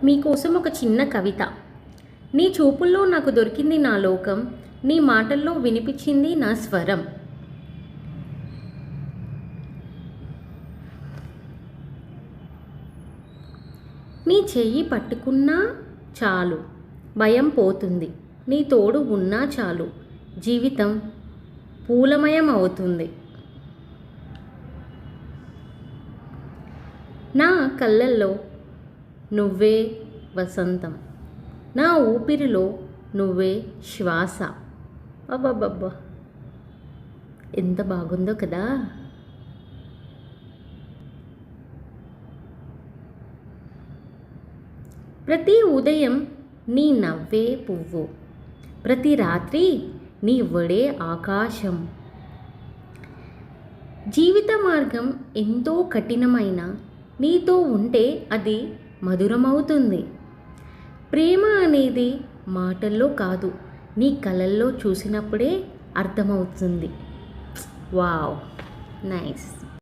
మీకోసం ఒక చిన్న కవిత. నీ చూపుల్లో నాకు దొరికింది నా లోకం, నీ మాటల్లో వినిపించింది నా స్వరం. నీ చెయ్యి పట్టుకున్నా చాలు భయం పోతుంది, నీ తోడు ఉన్నా చాలు జీవితం పూలమయం అవుతుంది. నా కళ్ళల్లో నువ్వే వసంతం, నా ఊపిరిలో నువ్వే శ్వాస. అబ్బబ్బబ్బా, ఎంత బాగుందో కదా. ప్రతి ఉదయం నీ నవ్వే పువ్వు, ప్రతి రాత్రి నీ ఒడే ఆకాశం. జీవిత మార్గం ఎంతో కఠినమైన నీతో ఉంటే అది మధురమవుతుంది. ప్రేమ అనేది మాటల్లో కాదు, నీ కళ్ళల్లో చూసినప్పుడే అర్థమవుతుంది. Wow, nice.